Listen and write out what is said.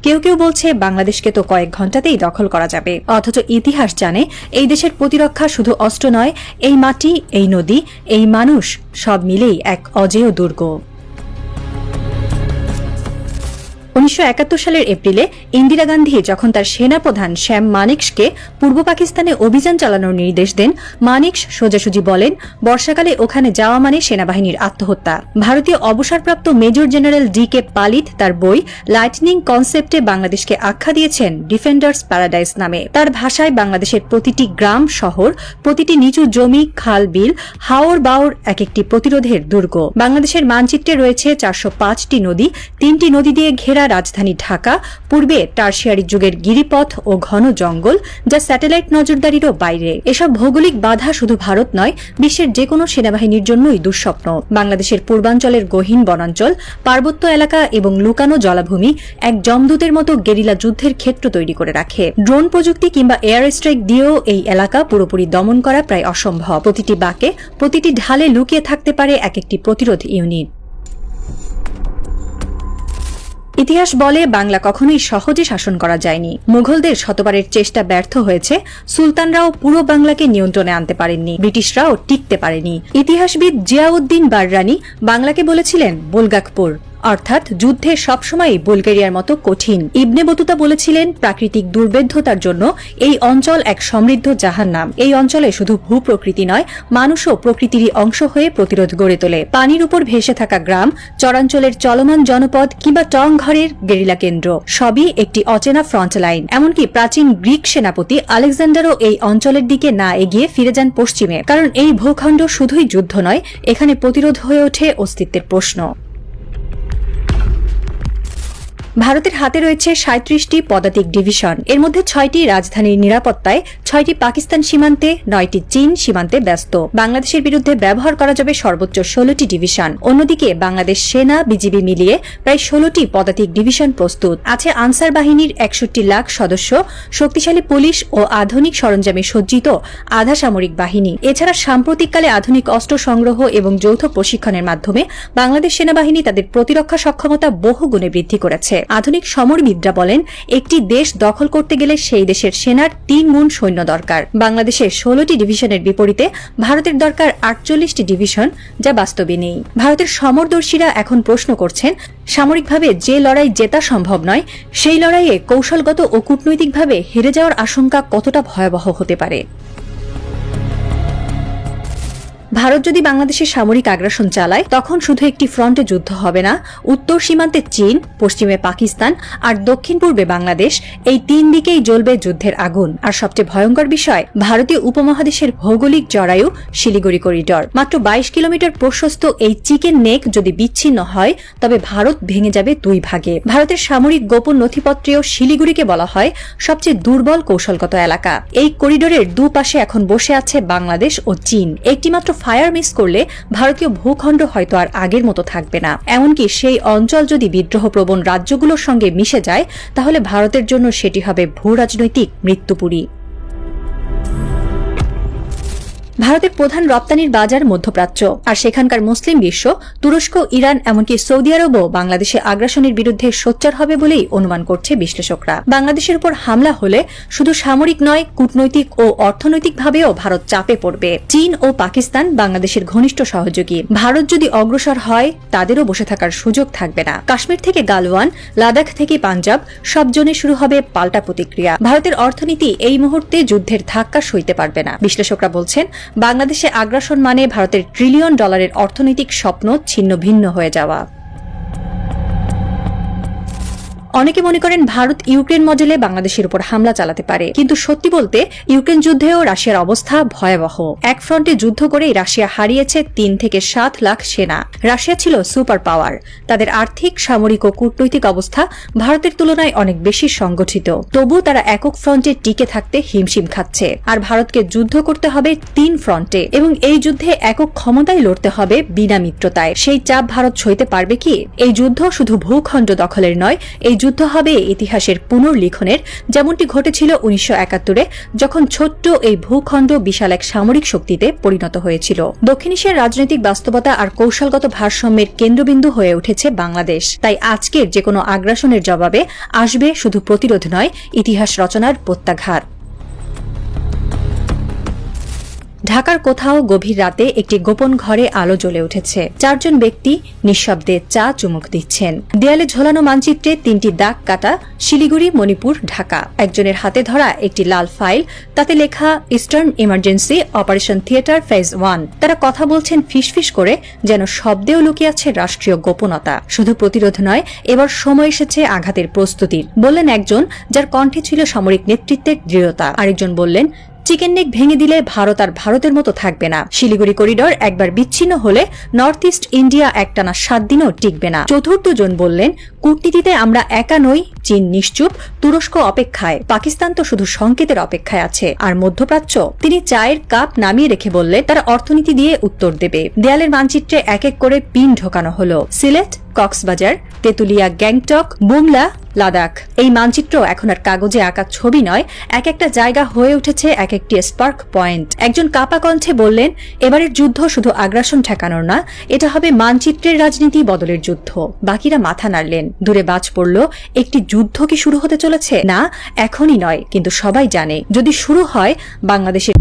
কেউ কেউ বলছে বাংলাদেশকে তো কয়েক ঘণ্টাতেই দখল করা যাবে, অথচ ইতিহাস জানে এই দেশের প্রতিরক্ষা শুধু অস্ত্র নয়, এই মাটি, এই নদী, এই মানুষ সব মিলেই এক অজেয় দুর্গ। 1971 সালের এপ্রিলে ইন্দিরা গান্ধী যখন তার সেনাপ্রধান শ্যাম মানেকশকে পূর্ব পাকিস্তানে অভিযান চালানোর নির্দেশ দেন, মানেকশ সোজাসুজি বলেন, বর্ষাকালে ওখানে যাওয়া মানে সেনাবাহিনীর আত্মহত্যা। ভারতীয় অবসরপ্রাপ্ত মেজর জেনারেল ডি.কে. পালিত তার বই লাইটনিং কনসেপ্টে বাংলাদেশকে আখ্যা দিয়েছেন ডিফেন্ডার্স প্যারাডাইস নামে। তার ভাষায় বাংলাদেশের প্রতিটি গ্রাম, শহর, প্রতিটি নিচু জমি, খাল, বিল, হাওর বাওর এক একটি প্রতিরোধের দুর্গ। বাংলাদেশের মানচিত্রে রয়েছে 405টি নদী, 3টি নদী দিয়ে ঘেরা রাজধানী ঢাকা, পূর্বে টারশিয়ারি যুগের গিরিপথ ও ঘন জঙ্গল, যা স্যাটেলাইট নজরদারিরও বাইরে। এসব ভৌগোলিক বাধা শুধু ভারত নয়, বিশ্বের যে কোনো সেনাবাহিনীর জন্যই দুঃস্বপ্ন। বাংলাদেশের পূর্বাঞ্চলের গহীন বনাঞ্চল, পার্বত্য এলাকা এবং লুকানো জলাভূমি এক যমদূতের মতো গেরিলা যুদ্ধের ক্ষেত্র তৈরি করে রাখে। ড্রোন প্রযুক্তি কিংবা এয়ার স্ট্রাইক দিয়েও এই এলাকা পুরোপুরি দমন করা প্রায় অসম্ভব। প্রতিটি বাঁকে, প্রতিটি ঢালে লুকিয়ে থাকতে পারে এক একটি প্রতিরোধ ইউনিট। ইতিহাস বলে বাংলা কখনোই সহজে শাসন করা যায়নি। মুঘলদের শতবারের চেষ্টা ব্যর্থ হয়েছে, সুলতানরাও পুরো বাংলাকে নিয়ন্ত্রণে আনতে পারেননি, ব্রিটিশরাও টিকতে পারেনি। ইতিহাসবিদ জিয়াউদ্দিন বাররানি বাংলাকে বলেছিলেন বুলগাকপুর, অর্থাৎ যুদ্ধে সবসময়ই বুলগেরিয়ার মতো কঠিন। ইবনে বতুতা বলেছিলেন প্রাকৃতিক দুর্বেধ্যতার জন্য এই অঞ্চল এক সমৃদ্ধ জাহান্নাম। এই অঞ্চলে শুধু ভূপ্রকৃতি নয়, মানুষও প্রকৃতিরই অংশ হয়ে প্রতিরোধ গড়ে তোলে। পানির উপর ভেসে থাকা গ্রাম, চরাঞ্চলের চলমান জনপদ কিংবা টং ঘরের গেরিলা কেন্দ্র, সবই একটি অচেনা ফ্রন্ট লাইন। এমনকি প্রাচীন গ্রিক সেনাপতি আলেকজান্ডারও এই অঞ্চলের দিকে না এগিয়ে ফিরে যান পশ্চিমে, কারণ এই ভূখণ্ড শুধুই যুদ্ধ নয়, এখানে প্রতিরোধ হয়ে ওঠে অস্তিত্বের প্রশ্ন। ভারতের হাতে রয়েছে 37টি পদাতিক ডিভিশন। এর মধ্যে 6টি রাজধানীর নিরাপত্তায়, 6টি পাকিস্তান সীমান্তে, 9টি চীন সীমান্তে ব্যস্ত। বাংলাদেশের বিরুদ্ধে ব্যবহার করা যাবে সর্বোচ্চ 16টি ডিভিশন। অন্যদিকে বাংলাদেশ সেনা, বিজিবি মিলিয়ে প্রায় 16টি পদাতিক ডিভিশন প্রস্তুত আছে। আনসার বাহিনীর 61 লাখ সদস্য, শক্তিশালী পুলিশ ও আধুনিক সরঞ্জামে সজ্জিত আধা সামরিক বাহিনী। এছাড়া সাম্প্রতিককালে আধুনিক অস্ত্র সংগ্রহ এবং যৌথ প্রশিক্ষণের মাধ্যমে বাংলাদেশ সেনাবাহিনী তাদের প্রতিরক্ষা সক্ষমতা বহুগুণে বৃদ্ধি করেছে। আধুনিক সমরবিদরা বলেন, একটি দেশ দখল করতে গেলে সেই দেশের সেনার 3 গুণ সৈন্য দরকার। বাংলাদেশের 16টি ডিভিশনের বিপরীতে ভারতের দরকার 48টি ডিভিশন, যা বাস্তবে নেই। ভারতের সমরদর্শীরা এখন প্রশ্ন করছেন, সামরিকভাবে যে লড়াই জেতা সম্ভব নয়, সেই লড়াইয়ে কৌশলগত ও কূটনৈতিকভাবে হেরে যাওয়ার আশঙ্কা কতটা ভয়াবহ হতে পারে। ভারত যদি বাংলাদেশে সামরিক আগ্রাসন চালায়, তখন শুধু একটি ফ্রন্টে যুদ্ধ হবে না। উত্তর সীমান্তে চীন, পশ্চিমে পাকিস্তান আর দক্ষিণ পূর্বে বাংলাদেশ, এই 3 দিকেই জ্বলবে যুদ্ধের আগুন। আর সবচেয়ে ভয়ঙ্কর বিষয়, ভারতীয় উপমহাদেশের ভৌগোলিক জরায়ু শিলিগুড়ি করিডর। মাত্র 22 কিলোমিটার প্রশস্ত এই চিকেন নেক যদি বিচ্ছিন্ন হয়, তবে ভারত ভেঙে যাবে 2 ভাগে। ভারতের সামরিক গোপন নথিপত্রেও শিলিগুড়িকে বলা হয় সবচেয়ে দুর্বল কৌশলগত এলাকা। এই করিডোরের দুপাশে এখন বসে আছে বাংলাদেশ ও চীন। একটিমাত্র ফায়ার মিস করলে ভারতীয় ভূখণ্ড হয়তো আর আগের মতো থাকবে না। এমনকি সেই অঞ্চল যদি বিদ্রোহপ্রবণ রাজ্যগুলোর সঙ্গে মিশে যায়, তাহলে ভারতের জন্য সেটি হবে ভূরাজনৈতিক মৃত্যুপুরী। ভারতের প্রধান রপ্তানির বাজার মধ্যপ্রাচ্য, আর সেখানকার মুসলিম বিশ্ব, তুরস্ক, ইরান, এমনকি সৌদি আরবও বাংলাদেশে আগ্রাসনের বিরুদ্ধে সোচ্চার হবে বলেই অনুমান করছে বিশ্লেষকরা। বাংলাদেশের উপর হামলা হলে শুধু সামরিক নয়, কূটনৈতিক ও অর্থনৈতিকভাবেও ভারত চাপে পড়বে। চীন ও পাকিস্তান বাংলাদেশের ঘনিষ্ঠ সহযোগী। ভারত যদি অগ্রসর হয়, তাদেরও বসে থাকার সুযোগ থাকবে না। কাশ্মীর থেকে গালওয়ান, লাদাখ থেকে পাঞ্জাব, সব জোনে শুরু হবে পাল্টা প্রতিক্রিয়া। ভারতের অর্থনীতি এই মুহূর্তে যুদ্ধের ধাক্কা সইতে পারবে না। বিশ্লেষকরা বলছেন, বাংলাদেশে আগ্রাসন মানে ভারতের ট্রিলিয়ন ডলারের অর্থনৈতিক স্বপ্ন ছিন্ন ভিন্ন হয়ে যাওয়া। অনেকে মনে করেন ভারত ইউক্রেন মডেলে বাংলাদেশের উপর হামলা চালাতে পারে, কিন্তু সত্যি বলতে ইউক্রেন যুদ্ধেও রাশিয়ার অবস্থা ভয়াবহ। এক ফ্রন্টে যুদ্ধ করেই রাশিয়া হারিয়েছে 3 থেকে 7 লাখ সেনা। রাশিয়া ছিল সুপার পাওয়ার। তাদের আর্থিক, সামরিক ও কূটনৈতিক অবস্থা ভারতের তুলনায় অনেক বেশি সংগঠিত। তবু তারা একক ফ্রন্টে টিকে থাকতে হিমশিম খাচ্ছে। আর ভারতকে যুদ্ধ করতে হবে 3 ফ্রন্টে, এবং এই যুদ্ধে একক ক্ষমতায় লড়তে হবে বিনা মিত্রতায়। সেই চাপ ভারত সইতে পারবে কি? এই যুদ্ধ শুধু ভূখণ্ড দখলের নয়, এই যুদ্ধ হবে ইতিহাসের পুনর্লিখনের, যেমনটি ঘটেছিল 1971-এ, যখন ছোট্ট এই ভূখণ্ড বিশাল এক সামরিক শক্তিতে পরিণত হয়েছিল। দক্ষিণ এশিয়ার রাজনৈতিক বাস্তবতা আর কৌশলগত ভারসাম্যের কেন্দ্রবিন্দু হয়ে উঠেছে বাংলাদেশ। তাই আজকের যে কোনো আগ্রাসনের জবাবে আসবে শুধু প্রতিরোধ নয়, ইতিহাস রচনার প্রত্যাঘাত। ঢাকার কোথাও গভীর রাতে একটি গোপন ঘরে আলো জ্বলে উঠেছে। 4 জন ব্যক্তি নিঃশব্দে চা চুমুক দিচ্ছেন। দেয়ালে ঝোলানো মানচিত্রে 3টি দাগ কাটা শিলিগুড়ি, মণিপুর, ঢাকা। একজনের হাতে ধরা একটি লাল ফাইল, তাতে লেখা eastern emergency operation theatre phase 1। তারা কথা বলছেন ফিসফিস করে, যেন শব্দেও লুকিয়ে আছে রাষ্ট্রীয় গোপনতা। শুধু প্রতিরোধ নয়, এবার সময় এসেছে আঘাতের প্রস্তুতির, বললেন একজন, যার কণ্ঠে ছিল সামরিক নেতৃত্বের দৃঢ়তা। আরেকজন বললেন, চিকেন নেক ভেঙে দিলে ভারত আর ভারতের মতো থাকবে না। শিলিগুড়ি করিডর একবার বিচ্ছিন্ন হলে নর্থ ইস্ট ইন্ডিয়া একটানা 7 দিনও টিকবে না। চতুর্থ জন বললেন, কূটনীতিতে আমরা একা নই, চীন নিশ্চুপ, তুরস্ক অপেক্ষায়, পাকিস্তান তো শুধু সংকেতের অপেক্ষায় আছে। আর মধ্যপ্রাচ্য? তিনি চায়ের কাপ নামিয়ে রেখে বললেন, তারা অর্থনীতি দিয়ে উত্তর দেবে। দেয়ালের মানচিত্রে এক এক করে পিন ঢোকানো হলো। সিলেট, কক্সবাজার, তেতুলিয়া, গ্যাংটক, বুমলা, লাদাখ। এই মানচিত্র এখন আর কাগজে আঁকা ছবি নয়, এক একটা জায়গা হয়ে উঠেছে এক একটি স্পার্ক পয়েন্ট। একজন কাপা কণ্ঠে বললেন, এবারের যুদ্ধ শুধু আগ্রাসন ঠেকানোর না, এটা হবে মানচিত্রের রাজনীতি বদলের যুদ্ধ। বাকিরা মাথা নাড়লেন। দূরে বাজ পড়ল, একটি যুদ্ধ কি শুরু হতে চলেছে? না, এখনই নয়, কিন্তু সবাই জানে, যদি শুরু হয়, বাংলাদেশের